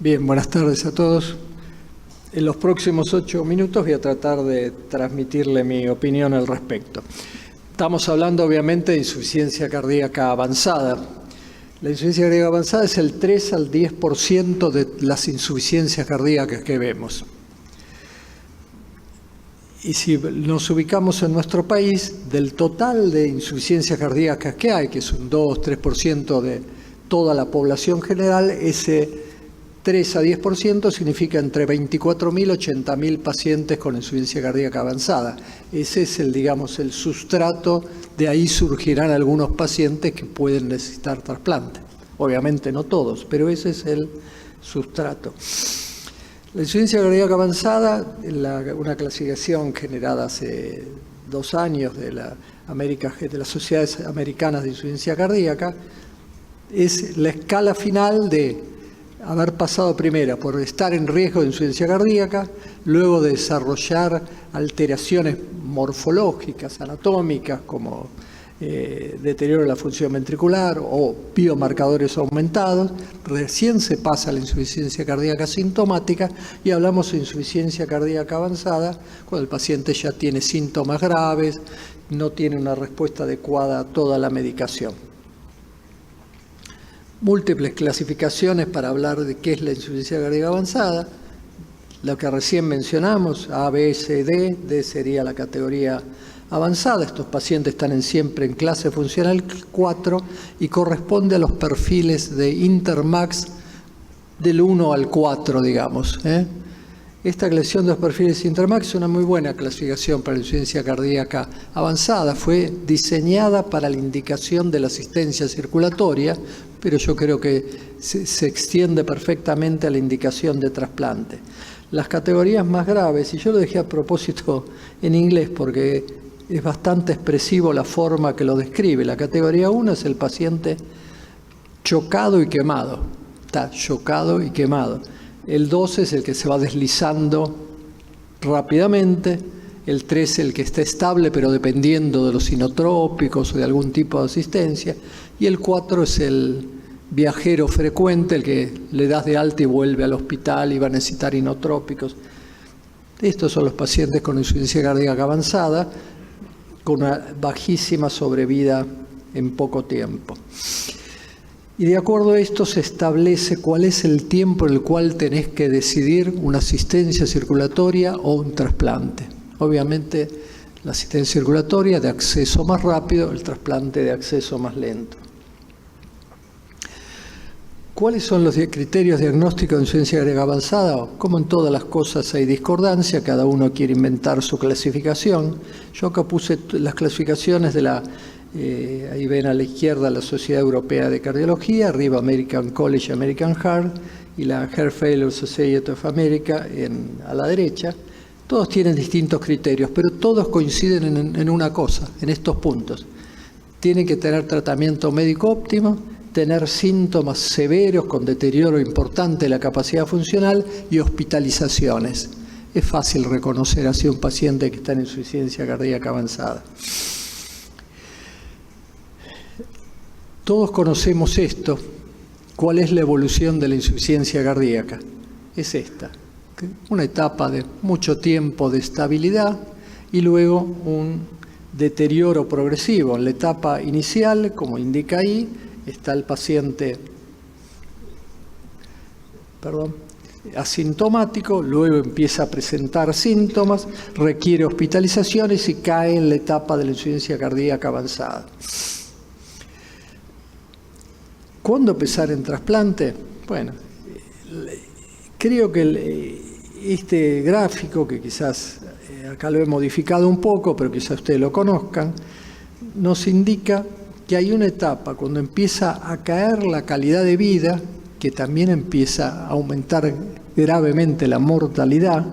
Bien, buenas tardes a todos. En los próximos 8 minutos voy a tratar de transmitirle mi opinión al respecto. Estamos hablando obviamente de insuficiencia cardíaca avanzada. La insuficiencia cardíaca avanzada es el 3 al 10% de las insuficiencias cardíacas que vemos. Y si nos ubicamos en nuestro país, del total de insuficiencias cardíacas que hay, que es un 2-3% de toda la población general, ese 3 a 10% significa entre 24.000 y 80.000 pacientes con insuficiencia cardíaca avanzada. Ese es el sustrato, de ahí surgirán algunos pacientes que pueden necesitar trasplante. Obviamente no todos, pero ese es el sustrato. La insuficiencia cardíaca avanzada, una clasificación generada hace 2 años de las Sociedades Americanas de Insuficiencia Cardíaca, es la escala final de haber pasado primero por estar en riesgo de insuficiencia cardíaca, luego de desarrollar alteraciones morfológicas, anatómicas, como deterioro de la función ventricular o biomarcadores aumentados, recién se pasa a la insuficiencia cardíaca sintomática y hablamos de insuficiencia cardíaca avanzada cuando el paciente ya tiene síntomas graves, no tiene una respuesta adecuada a toda la medicación. Múltiples clasificaciones para hablar de qué es la insuficiencia cardíaca avanzada. Lo que recién mencionamos, A, B, C, D. D sería la categoría avanzada. Estos pacientes están siempre en clase funcional 4 y corresponde a los perfiles de Intermax del 1 al 4, digamos. Esta clasificación de los perfiles Intermax es una muy buena clasificación para la insuficiencia cardíaca avanzada. Fue diseñada para la indicación de la asistencia circulatoria, pero yo creo que se extiende perfectamente a la indicación de trasplante. Las categorías más graves, y yo lo dejé a propósito en inglés porque es bastante expresivo la forma que lo describe. La categoría 1 es el paciente chocado y quemado. Está chocado y quemado. El 2 es el que se va deslizando rápidamente. El 3 es el que está estable, pero dependiendo de los inotrópicos o de algún tipo de asistencia. Y el 4 es el viajero frecuente, el que le das de alta y vuelve al hospital y va a necesitar inotrópicos. Estos son los pacientes con insuficiencia cardíaca avanzada, con una bajísima sobrevida en poco tiempo. Y de acuerdo a esto se establece cuál es el tiempo en el cual tenés que decidir una asistencia circulatoria o un trasplante. Obviamente la asistencia circulatoria de acceso más rápido, el trasplante de acceso más lento. ¿Cuáles son los criterios diagnósticos de insuficiencia cardíaca avanzada? Como en todas las cosas hay discordancia, cada uno quiere inventar su clasificación. Yo acá puse las clasificaciones de ahí ven a la izquierda la Sociedad Europea de Cardiología, arriba American College American Heart y la Heart Failure Society of America a la derecha. Todos tienen distintos criterios, pero todos coinciden en una cosa, en estos puntos. Tienen que tener tratamiento médico óptimo, tener síntomas severos con deterioro importante de la capacidad funcional y hospitalizaciones. Es fácil reconocer así un paciente que está en insuficiencia cardíaca avanzada. Todos conocemos esto. ¿Cuál es la evolución de la insuficiencia cardíaca? Es esta. Una etapa de mucho tiempo de estabilidad y luego un deterioro progresivo. En la etapa inicial, como indica ahí, está el paciente asintomático, luego empieza a presentar síntomas, requiere hospitalizaciones y cae en la etapa de la insuficiencia cardíaca avanzada. ¿Cuándo empezar en trasplante? Bueno, creo que este gráfico, que quizás acá lo he modificado un poco, pero quizás ustedes lo conozcan, nos indica que hay una etapa cuando empieza a caer la calidad de vida, que también empieza a aumentar gravemente la mortalidad,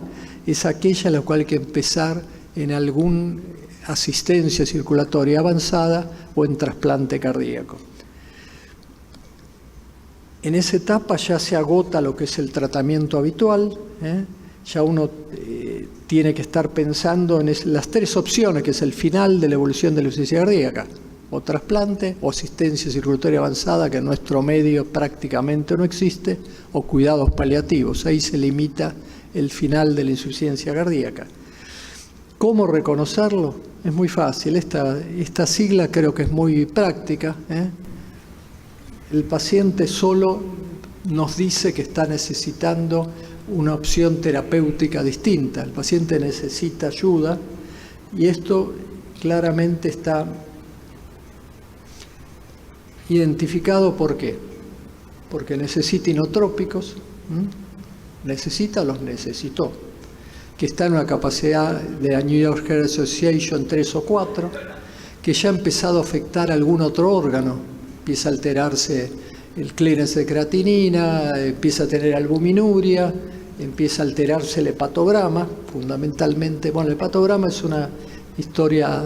es aquella en la cual hay que empezar en alguna asistencia circulatoria avanzada o en trasplante cardíaco. En esa etapa ya se agota lo que es el tratamiento habitual, ya uno tiene que estar pensando en las 3 opciones, que es el final de la evolución de la insuficiencia cardíaca. o trasplante, o asistencia circulatoria avanzada, que en nuestro medio prácticamente no existe, o cuidados paliativos. Ahí se limita el final de la insuficiencia cardíaca. ¿Cómo reconocerlo? Es muy fácil. Esta sigla creo que es muy práctica, ¿eh? El paciente solo nos dice que está necesitando una opción terapéutica distinta. El paciente necesita ayuda y esto claramente está identificado. ¿Por qué? Porque necesita inotrópicos, los necesitó, que está en una capacidad de la New York Heart Association 3 o 4, que ya ha empezado a afectar algún otro órgano, empieza a alterarse el clearance de creatinina, empieza a tener albuminuria, empieza a alterarse el hepatograma, fundamentalmente. Bueno, el hepatograma es una historia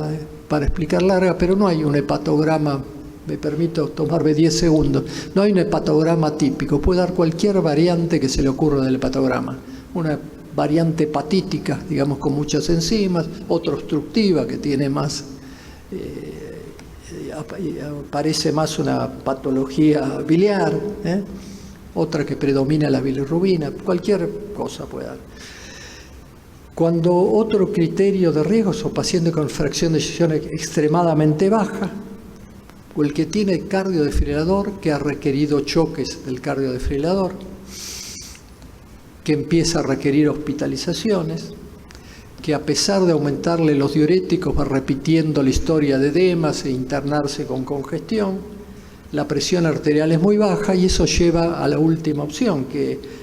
para explicar larga, pero no hay un hepatograma, me permito tomarme 10 segundos, no hay un hepatograma típico, puede dar cualquier variante que se le ocurra del hepatograma, una variante hepatítica, digamos, con muchas enzimas, otra obstructiva que tiene más, parece más una patología biliar, otra que predomina la bilirrubina, cualquier cosa puede dar. Cuando otro criterio de riesgo son pacientes con fracción de eyección extremadamente baja, o el que tiene cardiodefibrilador, que ha requerido choques del cardiodefibrilador, que empieza a requerir hospitalizaciones, que a pesar de aumentarle los diuréticos va repitiendo la historia de edemas e internarse con congestión, la presión arterial es muy baja y eso lleva a la última opción,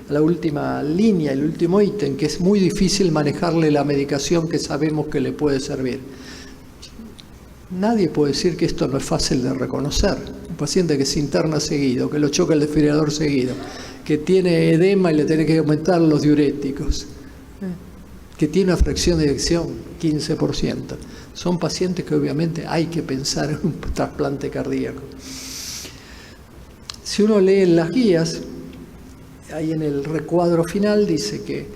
a la última línea, el último ítem, que es muy difícil manejarle la medicación que sabemos que le puede servir. Nadie puede decir que esto no es fácil de reconocer. Un paciente que se interna seguido, que lo choca el desfibrilador seguido, que tiene edema y le tiene que aumentar los diuréticos, que tiene una fracción de eyección 15%. Son pacientes que obviamente hay que pensar en un trasplante cardíaco. Si uno lee en las guías, ahí en el recuadro final dice que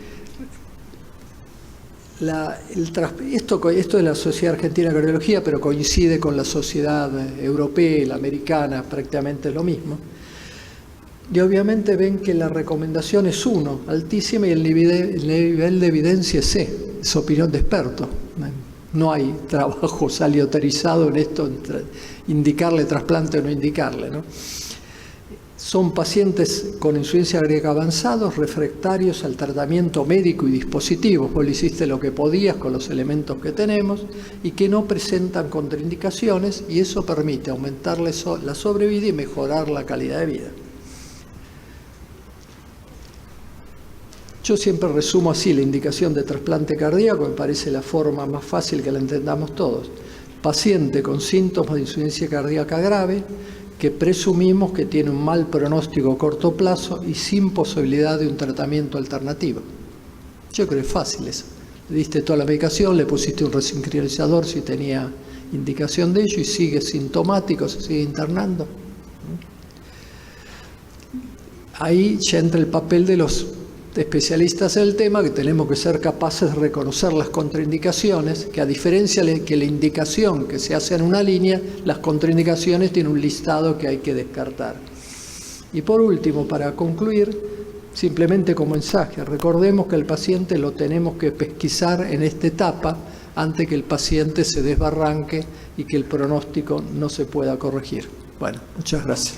esto es la Sociedad Argentina de Cardiología, pero coincide con la Sociedad Europea y la Americana, prácticamente es lo mismo. Y obviamente ven que la recomendación es 1, altísima, y el nivel de evidencia es C, es opinión de expertos. No hay trabajo salioterizado en esto, indicarle trasplante o no indicarle, ¿no? Son pacientes con insuficiencia cardíaca avanzados, refractarios al tratamiento médico y dispositivos. Vos le hiciste lo que podías con los elementos que tenemos y que no presentan contraindicaciones, y eso permite aumentarles la sobrevida y mejorar la calidad de vida. Yo siempre resumo así la indicación de trasplante cardíaco, me parece la forma más fácil que la entendamos todos. Paciente con síntomas de insuficiencia cardíaca grave, que presumimos que tiene un mal pronóstico a corto plazo y sin posibilidad de un tratamiento alternativo. Yo creo que es fácil eso. Le diste toda la medicación, le pusiste un resincronizador si tenía indicación de ello y sigue sintomático, se sigue internando. Ahí ya entra el papel de los especialistas en el tema, que tenemos que ser capaces de reconocer las contraindicaciones, que a diferencia de que la indicación que se hace en una línea, las contraindicaciones tienen un listado que hay que descartar. Y por último, para concluir, simplemente como mensaje, recordemos que el paciente lo tenemos que pesquisar en esta etapa antes que el paciente se desbarranque y que el pronóstico no se pueda corregir. Bueno, muchas gracias.